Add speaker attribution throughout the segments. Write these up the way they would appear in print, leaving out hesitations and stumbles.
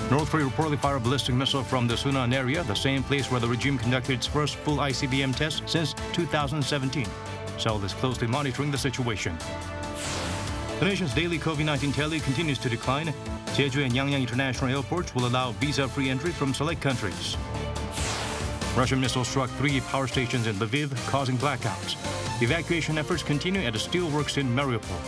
Speaker 1: North Korea reportedly fired a ballistic missile from the Sunan area, the same place where the regime conducted its first full ICBM test since 2017. Seoul is closely monitoring the situation. The nation's daily COVID-19 tally continues to decline. Jeju and Yangyang international airports will allow visa-free entry from select countries. Russian missiles struck 3 power stations in Lviv, causing blackouts. Evacuation efforts continue at the steelworks in Mariupol.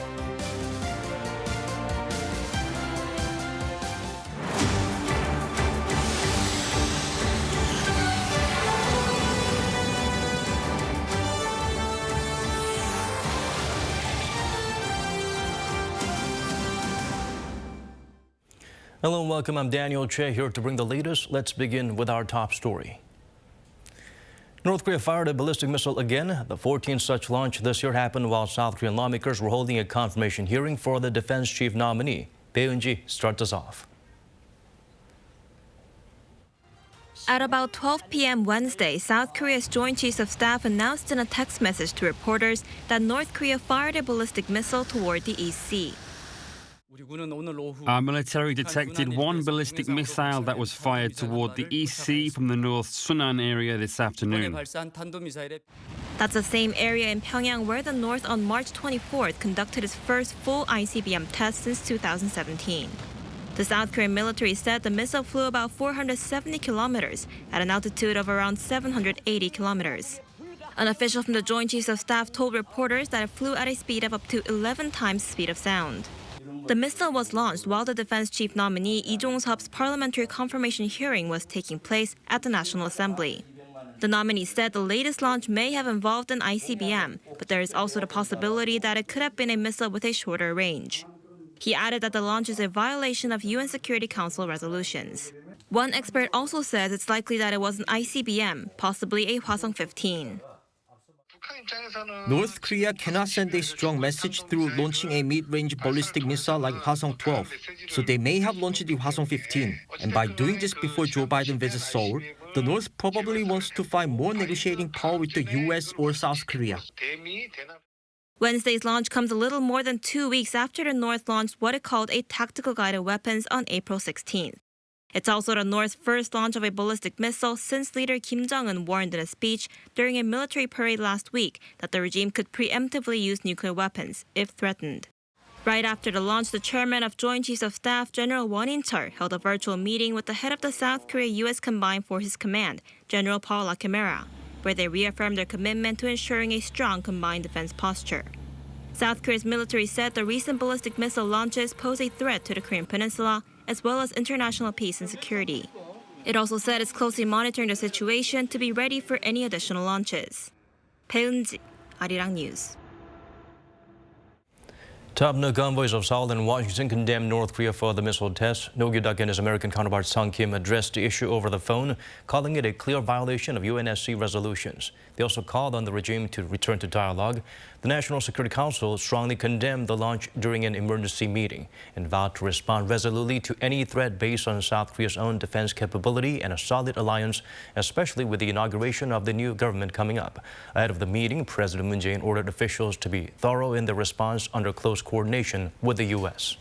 Speaker 1: Hello and welcome. I'm Daniel Che here to bring the latest. Let's begin with our top story. North Korea fired a ballistic missile again. The 14th such launch this year happened while South Korean lawmakers were holding a confirmation hearing for the defense chief nominee. Bae Eun-ji starts us off.
Speaker 2: At about 12 p.m. Wednesday, South Korea's Joint Chiefs of Staff announced in a text message to reporters that North Korea fired a ballistic missile toward the East Sea.
Speaker 3: Our military detected one ballistic missile that was fired toward the East Sea from the North Sunan area this afternoon.
Speaker 2: That's the same area in Pyongyang where the North on March 24th conducted its first full ICBM test since 2017. The South Korean military said the missile flew about 470 kilometers at an altitude of around 780 kilometers. An official from the Joint Chiefs of Staff told reporters that it flew at a speed of up to 11 times the speed of sound. The missile was launched while the defense chief nominee Lee Jong-seop's parliamentary confirmation hearing was taking place at the National Assembly. The nominee said the latest launch may have involved an ICBM, but there is also the possibility that it could have been a missile with a shorter range. He added that the launch is a violation of UN Security Council resolutions. One expert also says it's likely that it was an ICBM, possibly a Hwasong-15.
Speaker 4: North Korea cannot send a strong message through launching a mid-range ballistic missile like Hwasong-12, so they may have launched the Hwasong-15. And by doing this before Joe Biden visits Seoul, the North probably wants to find more negotiating power with the U.S. or South Korea.
Speaker 2: Wednesday's launch comes a little more than 2 weeks after the North launched what it called a tactical guided weapons on April 16th. It's also the North's first launch of a ballistic missile since leader Kim Jong-un warned in a speech during a military parade last week that the regime could preemptively use nuclear weapons if threatened. Right after the launch, the chairman of Joint Chiefs of Staff, General Won In-cheol, held a virtual meeting with the head of the South Korea-U.S. Combined Forces Command, General Paul Lacamera, where they reaffirmed their commitment to ensuring a strong combined defense posture. South Korea's military said the recent ballistic missile launches pose a threat to the Korean peninsula, as well as international peace and security. It also said it's closely monitoring the situation to be ready for any additional launches. Bae Eun-ji, Arirang News.
Speaker 1: Top envoys of Seoul and Washington condemned North Korea for the missile test. No Gyu-dak and his American counterpart Sung Kim addressed the issue over the phone, calling it a clear violation of UNSC resolutions. They also called on the regime to return to dialogue. The National Security Council strongly condemned the launch during an emergency meeting and vowed to respond resolutely to any threat based on South Korea's own defense capability and a solid alliance, especially with the inauguration of the new government coming up. Ahead of the meeting, President Moon Jae-in ordered officials to be thorough in their response under close coordination with the U.S.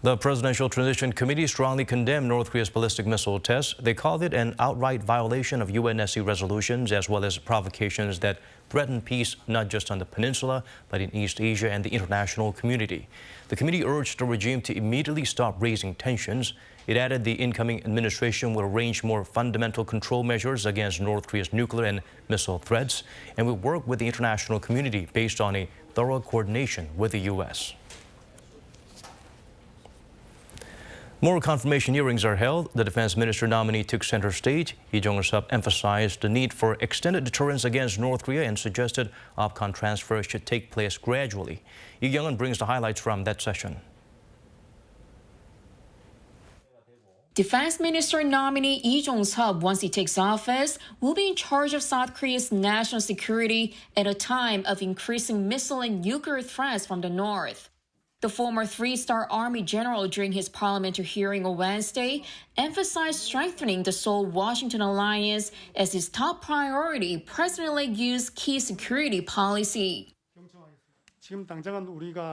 Speaker 1: The Presidential Transition Committee strongly condemned North Korea's ballistic missile test. They called it an outright violation of UNSC resolutions as well as provocations that threaten peace not just on the peninsula, but in East Asia and the international community. The committee urged the regime to immediately stop raising tensions. It added the incoming administration will arrange more fundamental control measures against North Korea's nuclear and missile threats and will work with the international community based on a thorough coordination with the U.S. More confirmation hearings are held. The defense minister nominee took center stage. Lee Jong-seop emphasized the need for extended deterrence against North Korea and suggested OPCON transfer should take place gradually. Lee Kyung-un brings the highlights from that session.
Speaker 5: Defense Minister nominee Lee Jong-seop, once he takes office, will be in charge of South Korea's national security at a time of increasing missile and nuclear threats from the North. The former three-star Army general during his parliamentary hearing on Wednesday emphasized strengthening the Seoul-Washington alliance as his top priority, President-elect Yoon's key security policy.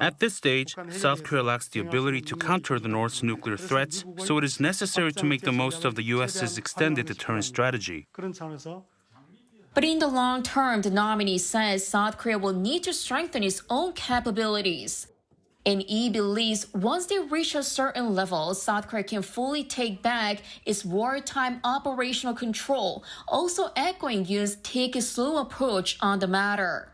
Speaker 3: At this stage, South Korea lacks the ability to counter the North's nuclear threats, so it is necessary to make the most of the U.S.'s extended deterrence strategy.
Speaker 5: But in the long term, the nominee says South Korea will need to strengthen its own capabilities. And Lee believes once they reach a certain level, South Korea can fully take back its wartime operational control, also echoing Yoon's take it slow approach on the matter.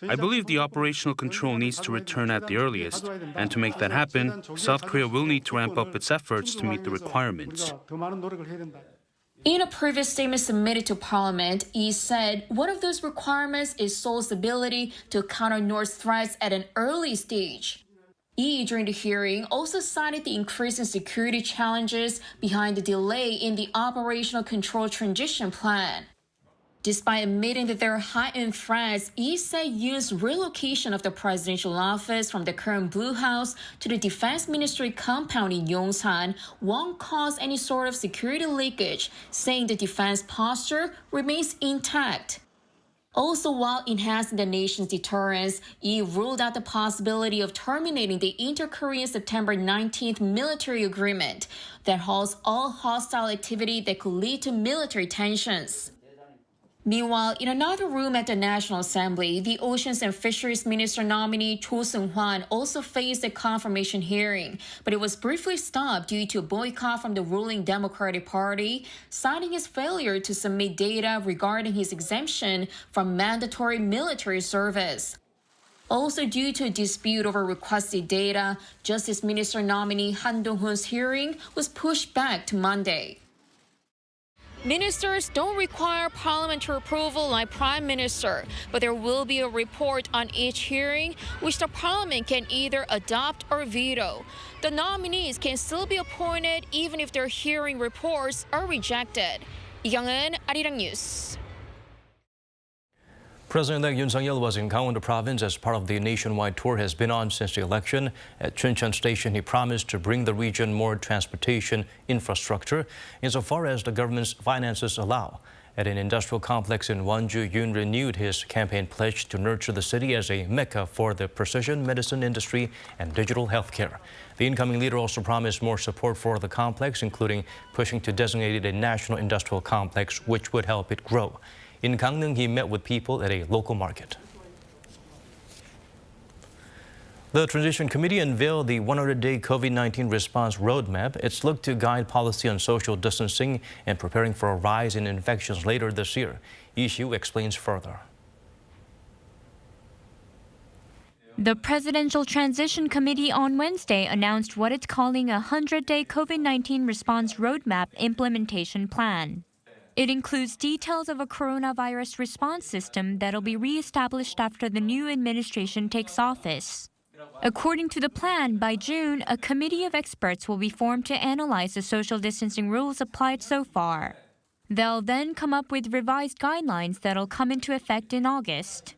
Speaker 3: I believe the operational control needs to return at the earliest, and to make that happen, South Korea will need to ramp up its efforts to meet the requirements.
Speaker 5: In a previous statement submitted to Parliament, Lee said one of those requirements is Seoul's ability to counter North's threats at an early stage. Lee, during the hearing, also cited the increasing security challenges behind the delay in the operational control transition plan. Despite admitting that there are heightened threats, Lee said Yoon's relocation of the presidential office from the current Blue House to the Defense Ministry compound in Yongsan won't cause any sort of security leakage, saying the defense posture remains intact. Also, while enhancing the nation's deterrence, Lee ruled out the possibility of terminating the inter-Korean September 19th military agreement that halts all hostile activity that could lead to military tensions. Meanwhile, in another room at the National Assembly, the Oceans and Fisheries Minister nominee Cho Seung-hwan also faced a confirmation hearing, but it was briefly stopped due to a boycott from the ruling Democratic Party, citing his failure to submit data regarding his exemption from mandatory military service. Also due to a dispute over requested data, Justice Minister nominee Han Dong-hoon's hearing was pushed back to Monday. Ministers don't require parliamentary approval like Prime Minister, but there will be a report on each hearing, which the Parliament can either adopt or veto. The nominees can still be appointed even if their hearing reports are rejected. 이경은, Arirang News.
Speaker 1: President-elect Yoon was in Gangwon-do Province as part of the nationwide tour has been on since the election. At Chuncheon Station, he promised to bring the region more transportation infrastructure insofar as the government's finances allow. At an industrial complex in Wonju, Yoon renewed his campaign pledge to nurture the city as a mecca for the precision medicine industry and digital healthcare. The incoming leader also promised more support for the complex, including pushing to designate it a national industrial complex, which would help it grow. In Gangneung, he met with people at a local market. The Transition Committee unveiled the 100-day COVID-19 response roadmap. It's looked to guide policy on social distancing and preparing for a rise in infections later this year. Lee Soo explains further.
Speaker 6: The Presidential Transition Committee on Wednesday announced what it's calling a 100-day COVID-19 response roadmap implementation plan. It includes details of a coronavirus response system that'll be re-established after the new administration takes office. According to the plan, by June, a committee of experts will be formed to analyze the social distancing rules applied so far. They'll then come up with revised guidelines that'll come into effect in August.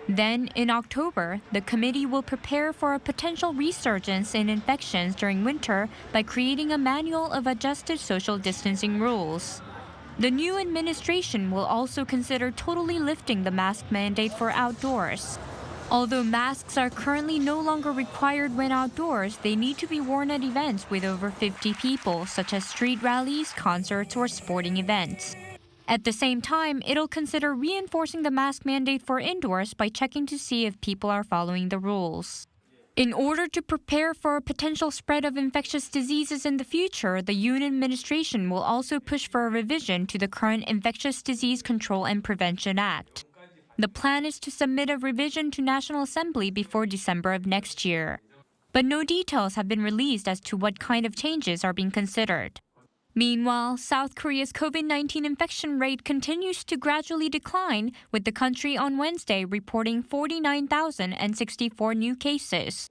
Speaker 6: Then, in October, the committee will prepare for a potential resurgence in infections during winter by creating a manual of adjusted social distancing rules. The new administration will also consider totally lifting the mask mandate for outdoors. Although masks are currently no longer required when outdoors, they need to be worn at events with over 50 people, such as street rallies, concerts, or sporting events. At the same time, it'll consider reinforcing the mask mandate for indoors by checking to see if people are following the rules. In order to prepare for a potential spread of infectious diseases in the future, the Yoon administration will also push for a revision to the current Infectious Disease Control and Prevention Act. The plan is to submit a revision to National Assembly before December of next year. But no details have been released as to what kind of changes are being considered. Meanwhile, South Korea's COVID-19 infection rate continues to gradually decline, with the country on Wednesday reporting 49,064 new cases.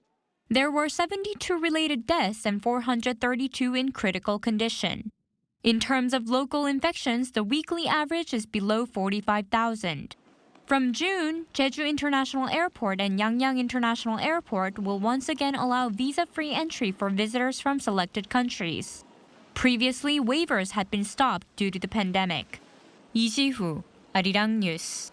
Speaker 6: There were 72 related deaths and 432 in critical condition. In terms of local infections, the weekly average is below 45,000. From June, Jeju International Airport and Yangyang International Airport will once again allow visa-free entry for visitors from selected countries. Previously, waivers had been stopped due to the pandemic. Lee Ji-hoo, Arirang News.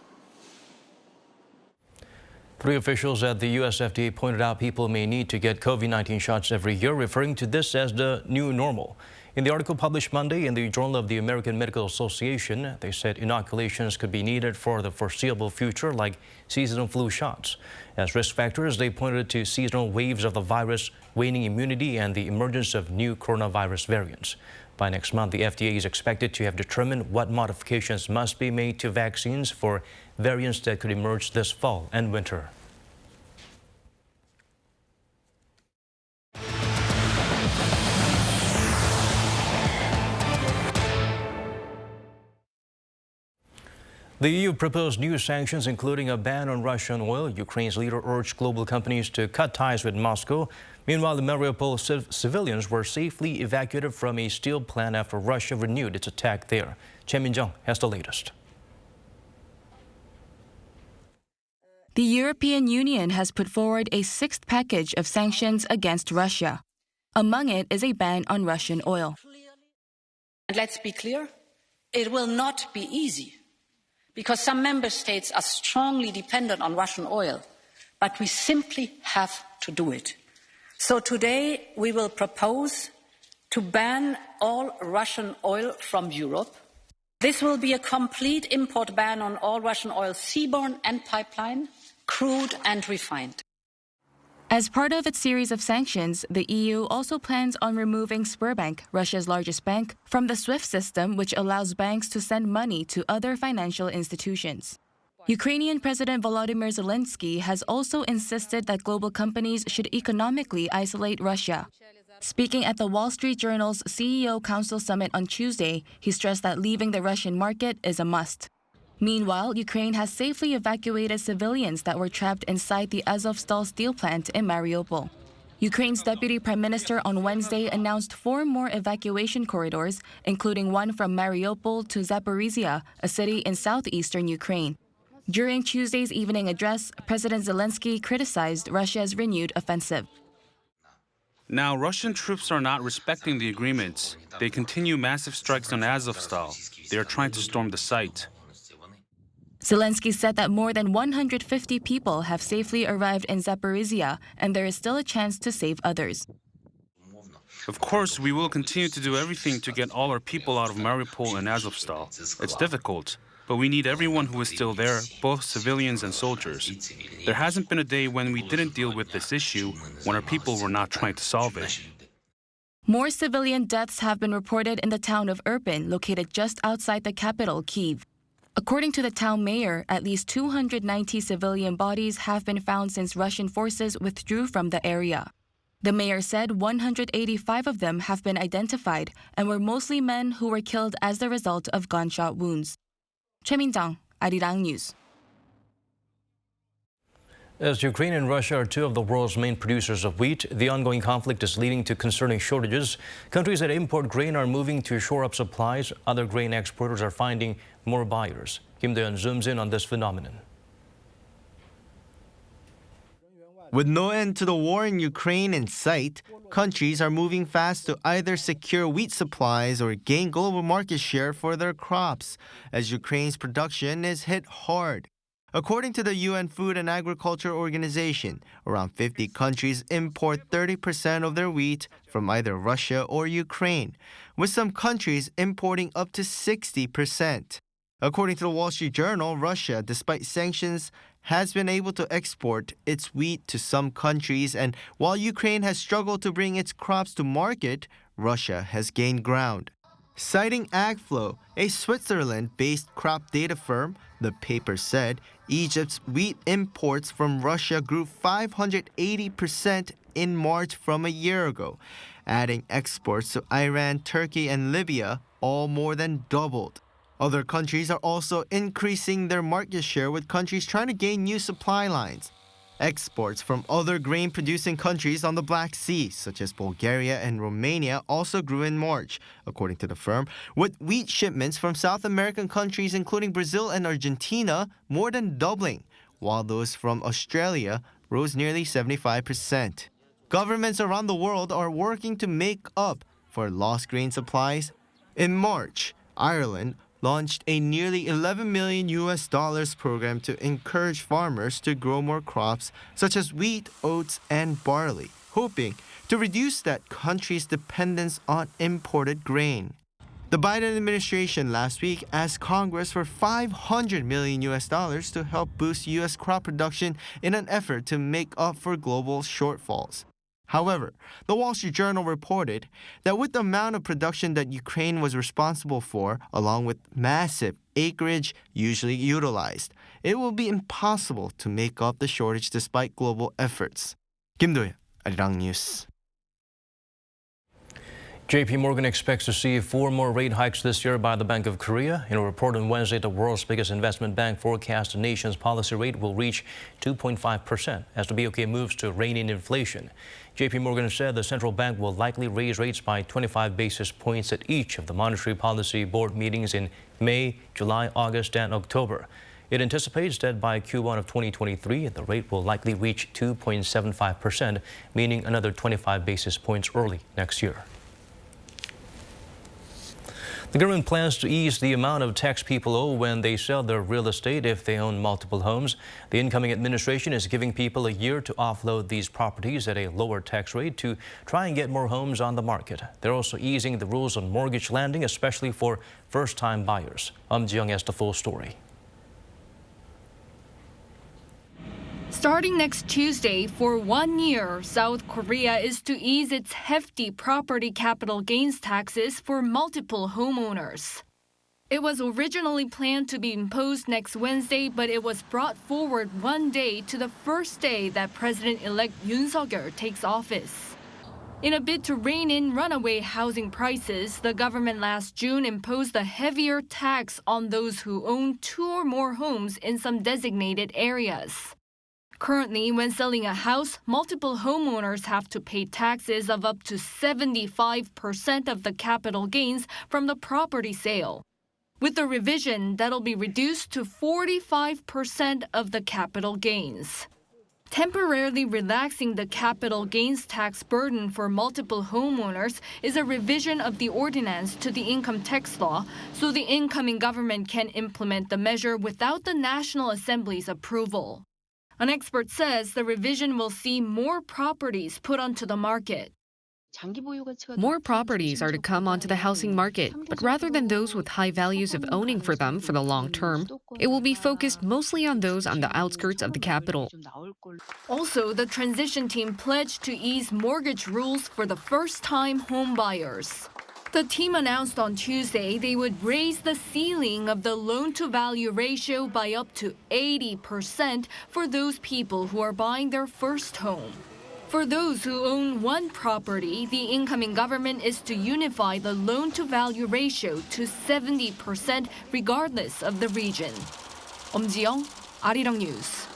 Speaker 1: Three officials at the U.S. FDA pointed out people may need to get COVID-19 shots every year, referring to this as the new normal. In the article published Monday in the Journal of the American Medical Association, they said inoculations could be needed for the foreseeable future, like seasonal flu shots. As risk factors, they pointed to seasonal waves of the virus, waning immunity, and the emergence of new coronavirus variants. By next month, the FDA is expected to have determined what modifications must be made to vaccines for variants that could emerge this fall and winter. The EU proposed new sanctions, including a ban on Russian oil. Ukraine's leader urged global companies to cut ties with Moscow. Meanwhile, the Mariupol civilians were safely evacuated from a steel plant after Russia renewed its attack there. Choi Min-jung has the latest.
Speaker 7: The European Union has put forward a sixth package of sanctions against Russia. Among it is a ban on Russian oil.
Speaker 8: And let's be clear, it will not be easy, because some member states are strongly dependent on Russian oil, but we simply have to do it. So today we will propose to ban all Russian oil from Europe. This will be a complete import ban on all Russian oil, seaborne and pipeline, crude and refined.
Speaker 7: As part of its series of sanctions, the EU also plans on removing Sberbank, Russia's largest bank, from the SWIFT system, which allows banks to send money to other financial institutions. Ukrainian President Volodymyr Zelensky has also insisted that global companies should economically isolate Russia. Speaking at the Wall Street Journal's CEO Council Summit on Tuesday, he stressed that leaving the Russian market is a must. Meanwhile, Ukraine has safely evacuated civilians that were trapped inside the Azovstal steel plant in Mariupol. Ukraine's Deputy Prime Minister on Wednesday announced 4 more evacuation corridors, including one from Mariupol to Zaporizhia, a city in southeastern Ukraine. During Tuesday's evening address, President Zelensky criticized Russia's renewed offensive.
Speaker 3: Now, Russian troops are not respecting the agreements. They continue massive strikes on Azovstal. They are trying to storm the site.
Speaker 7: Zelensky said that more than 150 people have safely arrived in Zaporizhia, and there is still a chance to save others.
Speaker 3: Of course, we will continue to do everything to get all our people out of Mariupol and Azovstal. It's difficult, but we need everyone who is still there, both civilians and soldiers. There hasn't been a day when we didn't deal with this issue, when our people were not trying to solve it.
Speaker 7: More civilian deaths have been reported in the town of Irpin, located just outside the capital, Kyiv. According to the town mayor, at least 290 civilian bodies have been found since Russian forces withdrew from the area. The mayor said 185 of them have been identified and were mostly men who were killed as the result of gunshot wounds. Choi Min-jung, Arirang News.
Speaker 1: As Ukraine and Russia are two of the world's main producers of wheat, the ongoing conflict is leading to concerning shortages. Countries that import grain are moving to shore up supplies. Other grain exporters are finding more buyers. Kim Do-yeon zooms in on this phenomenon.
Speaker 9: With no end to the war in Ukraine in sight, countries are moving fast to either secure wheat supplies or gain global market share for their crops, as Ukraine's production is hit hard. According to the UN Food and Agriculture Organization, around 50 countries import 30% of their wheat from either Russia or Ukraine, with some countries importing up to 60%. According to the Wall Street Journal, Russia, despite sanctions, has been able to export its wheat to some countries, and while Ukraine has struggled to bring its crops to market, Russia has gained ground. Citing AgFlow, a Switzerland-based crop data firm, the paper said Egypt's wheat imports from Russia grew 580% in March from a year ago. Adding exports to Iran, Turkey, and Libya all more than doubled. Other countries are also increasing their market share, with countries trying to gain new supply lines. Exports from other grain-producing countries on the Black Sea, such as Bulgaria and Romania, also grew in March, according to the firm, with wheat shipments from South American countries, including Brazil and Argentina, more than doubling, while those from Australia rose nearly 75%. Governments around the world are working to make up for lost grain supplies. In March, Ireland launched a nearly 11 million US dollars program to encourage farmers to grow more crops such as wheat, oats, and barley, hoping to reduce that country's dependence on imported grain. The Biden administration last week asked Congress for 500 million US dollars to help boost US crop production in an effort to make up for global shortfalls. However, the Wall Street Journal reported that with the amount of production that Ukraine was responsible for, along with massive acreage usually utilized, it will be impossible to make up the shortage despite global efforts. 김도현, Arirang News.
Speaker 1: JP Morgan expects to see 4 more rate hikes this year by the Bank of Korea. In a report on Wednesday, the world's biggest investment bank forecast the nation's policy rate will reach 2.5% as the BOK moves to rein in inflation. JP Morgan said the central bank will likely raise rates by 25 basis points at each of the Monetary Policy Board meetings in May, July, August, and October. It anticipates that by Q1 of 2023, the rate will likely reach 2.75%, meaning another 25 basis points early next year. The government plans to ease the amount of tax people owe when they sell their real estate if they own multiple homes. The incoming administration is giving people a year to offload these properties at a lower tax rate to try and get more homes on the market. They're also easing the rules on mortgage lending, especially for first-time buyers. Ji-young has the full story.
Speaker 10: Starting next Tuesday, for 1 year, South Korea is to ease its hefty property capital gains taxes for multiple homeowners. It was originally planned to be imposed next Wednesday, but it was brought forward 1 day to the first day that President-elect Yoon takes office. In a bid to rein in runaway housing prices, the government last June imposed a heavier tax on those who own 2 or more homes in some designated areas. Currently, when selling a house, multiple homeowners have to pay taxes of up to 75% of the capital gains from the property sale. With the revision, that'll be reduced to 45% of the capital gains. Temporarily relaxing the capital gains tax burden for multiple homeowners is a revision of the ordinance to the income tax law, so the incoming government can implement the measure without the National Assembly's approval. An expert says the revision will see more properties put onto the market.
Speaker 11: More properties are to come onto the housing market, but rather than those with high values of owning for them for the long term, it will be focused mostly on those on the outskirts of the capital.
Speaker 10: Also, the transition team pledged to ease mortgage rules for the first-time home buyers. The team announced on Tuesday they would raise the ceiling of the loan-to-value ratio by up to 80% for those people who are buying their first home. For those who own one property, the incoming government is to unify the loan-to-value ratio to 70% regardless of the region. Ji-young, Arirang News.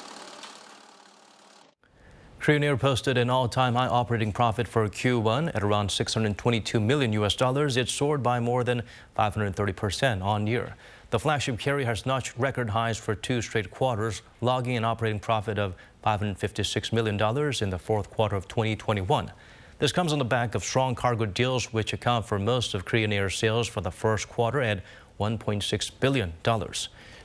Speaker 1: Korean Air posted an all-time high operating profit for Q1 at around $622 million. It soared by more than 530% on year. The flagship carrier has notched record highs for 2 straight quarters, logging an operating profit of $556 million in the fourth quarter of 2021. This comes on the back of strong cargo deals, which account for most of Korean Air sales for the first quarter at $1.6 billion.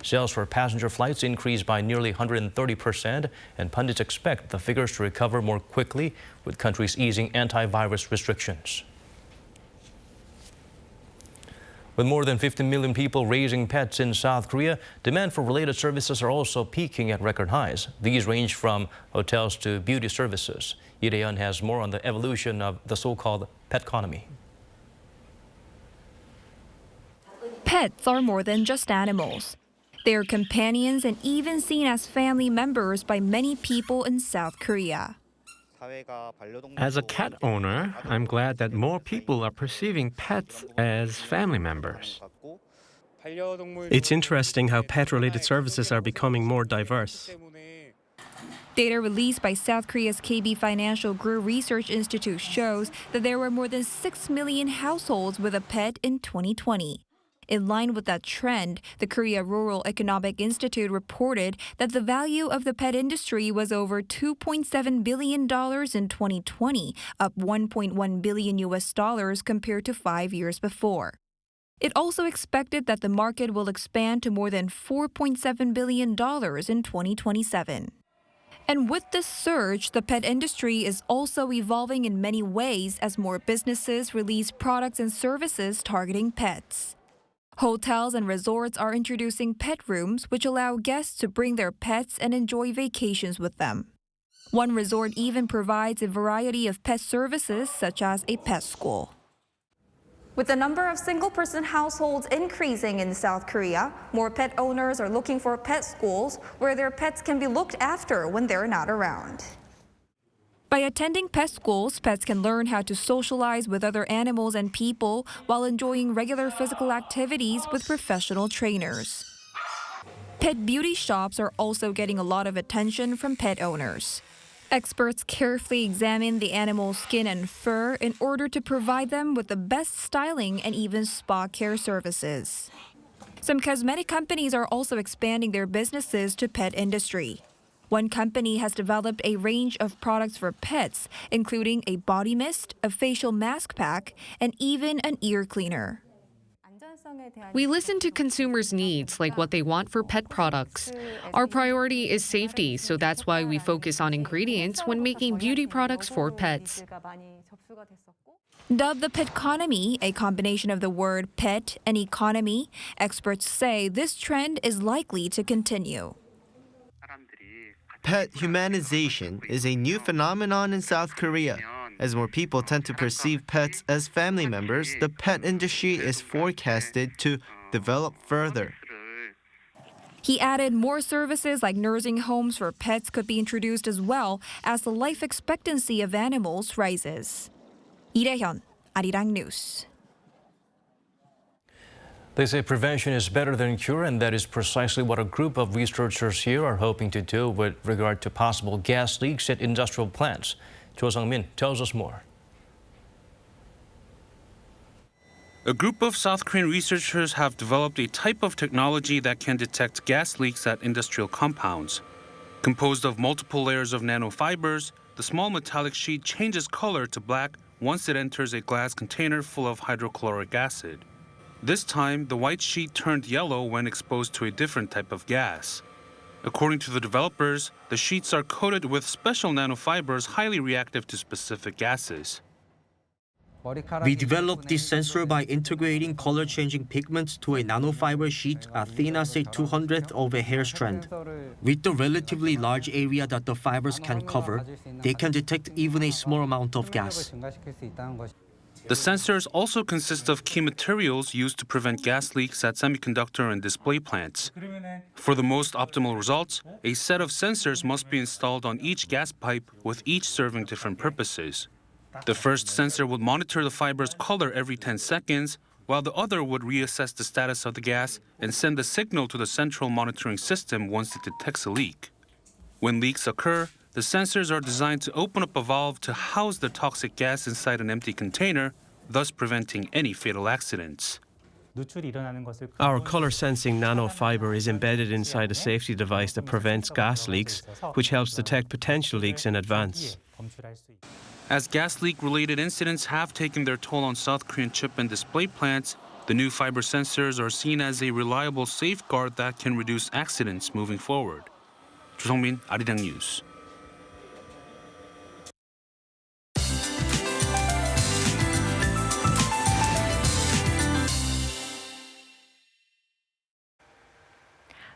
Speaker 1: Sales for passenger flights increased by nearly 130%, and pundits expect the figures to recover more quickly with countries easing antivirus restrictions. With more than 50 million people raising pets in South Korea, demand for related services are also peaking at record highs. These range from hotels to beauty services. Yoon has more on the evolution of the so-called pet economy.
Speaker 6: Pets are more than just animals. They are companions and even seen as family members by many people in South Korea.
Speaker 12: As a cat owner, I'm glad that more people are perceiving pets as family members.
Speaker 13: It's interesting how pet-related services are becoming more diverse.
Speaker 6: Data released by South Korea's KB Financial Group Research Institute shows that there were more than 6 million households with a pet in 2020. In line with that trend, the Korea Rural Economic Institute reported that the value of the pet industry was over $2.7 billion in 2020, up $1.1 billion compared to 5 years before.
Speaker 14: It also expected that the market will expand to more than $4.7 billion in 2027. And with this surge, the pet industry is also evolving in many ways as more businesses release products and services targeting pets. Hotels and resorts are introducing pet rooms, which allow guests to bring their pets and enjoy vacations with them. One resort even provides a variety of pet services, such as a pet school.
Speaker 15: With the number of single-person households increasing in South Korea, more pet owners are looking for pet schools where their pets can be looked after when they're not around.
Speaker 14: By attending pet schools, pets can learn how to socialize with other animals and people while enjoying regular physical activities with professional trainers. Pet beauty shops are also getting a lot of attention from pet owners. Experts carefully examine the animal's skin and fur in order to provide them with the best styling and even spa care services. Some cosmetic companies are also expanding their businesses to pet industry. One company has developed a range of products for pets, including a body mist, a facial mask pack, and even an ear cleaner.
Speaker 11: We listen to consumers' needs, like what they want for pet products. Our priority is safety, so that's why we focus on ingredients when making beauty products for pets.
Speaker 14: Dubbed the petconomy, a combination of the word pet and economy, experts say this trend is likely to continue.
Speaker 9: Pet humanization is a new phenomenon in South Korea. As more people tend to perceive pets as family members, the pet industry is forecasted to develop further.
Speaker 14: He added more services like nursing homes for pets could be introduced as well as the life expectancy of animals rises. Lee Hyun, Arirang News.
Speaker 1: They say prevention is better than cure, and that is precisely what a group of researchers here are hoping to do with regard to possible gas leaks at industrial plants. Cho Sung-min tells us more.
Speaker 3: A group of South Korean researchers have developed a type of technology that can detect gas leaks at industrial compounds. Composed of multiple layers of nanofibers, the small metallic sheet changes color to black once it enters a glass container full of hydrochloric acid. This time, the white sheet turned yellow when exposed to a different type of gas. According to the developers, the sheets are coated with special nanofibers highly reactive to specific gases.
Speaker 4: We developed this sensor by integrating color-changing pigments to a nanofiber sheet a thin as a 200th of a hair strand. With the relatively large area that the fibers can cover, they can detect even a small amount of gas.
Speaker 3: The sensors also consist of key materials used to prevent gas leaks at semiconductor and display plants. For the most optimal results, a set of sensors must be installed on each gas pipe, with each serving different purposes. The first sensor would monitor the fiber's color every 10 seconds, while the other would reassess the status of the gas and send a signal to the central monitoring system once it detects a leak. When leaks occur, the sensors are designed to open up a valve to house the toxic gas inside an empty container, thus preventing any fatal accidents.
Speaker 13: Our color-sensing nanofiber is embedded inside a safety device that prevents gas leaks, which helps detect potential leaks in advance.
Speaker 3: As gas leak-related incidents have taken their toll on South Korean chip and display plants, the new fiber sensors are seen as a reliable safeguard that can reduce accidents moving forward. Cho Sung-min, Arirang News.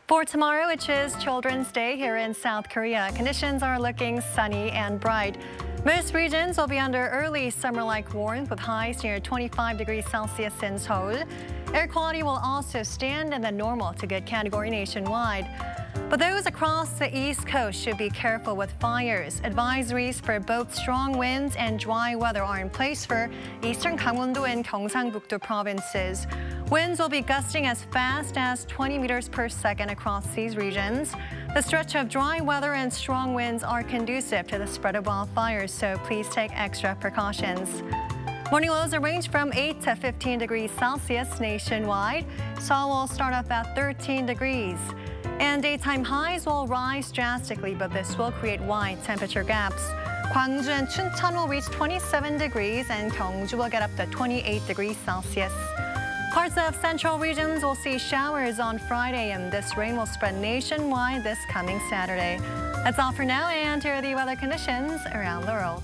Speaker 16: For tomorrow, which is Children's Day here in South Korea, conditions are looking sunny and bright. Most regions will be under early summer-like warmth with highs near 25 degrees Celsius in Seoul. Air quality will also stand in the normal to good category nationwide. But those across the East Coast should be careful with fires. Advisories for both strong winds and dry weather are in place for eastern Gangwon-do and Gyeongsang-do provinces. Winds will be gusting as fast as 20 meters per second across these regions. The stretch of dry weather and strong winds are conducive to the spread of wildfires, so please take extra precautions. Morning lows will range from 8 to 15 degrees Celsius nationwide. Seoul will start off at 13 degrees. And daytime highs will rise drastically, but this will create wide temperature gaps. Gwangju and Chuncheon will reach 27 degrees, and Gyeongju will get up to 28 degrees Celsius. Parts of central regions will see showers on Friday, and this rain will spread nationwide this coming Saturday. That's all for now, and here are the weather conditions around the world.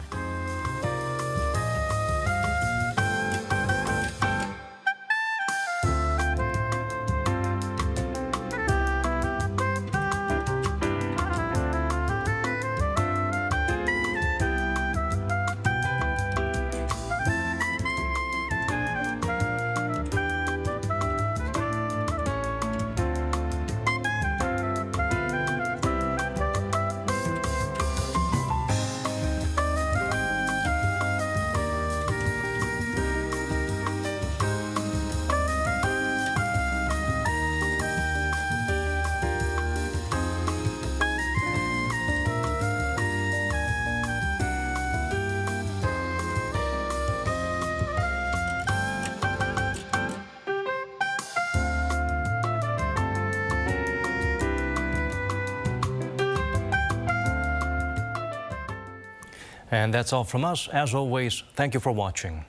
Speaker 1: And that's all from us. As always, thank you for watching.